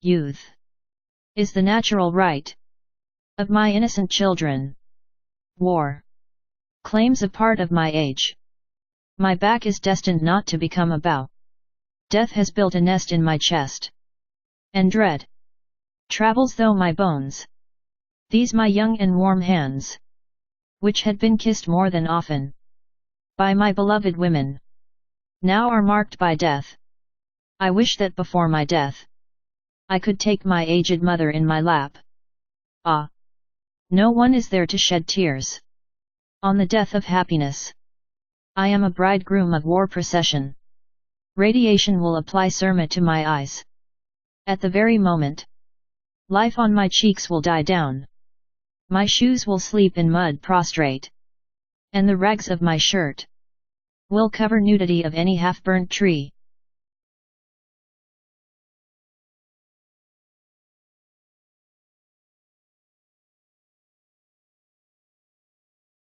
Youth is the natural right of my innocent children. War claims a part of my age. My back is destined not to become a bow. Death has built a nest in my chest. And dread travels through my bones. These my young and warm hands, which had been kissed more than often by my beloved women, now are marked by death. I wish that before my death I could take my aged mother in my lap. Ah! No one is there to shed tears on the death of happiness. I am a bridegroom of war procession. Radiation will apply surma to my eyes. At the very moment, life on my cheeks will die down. My shoes will sleep in mud prostrate, and the rags of my shirt will cover nudity of any half-burnt tree.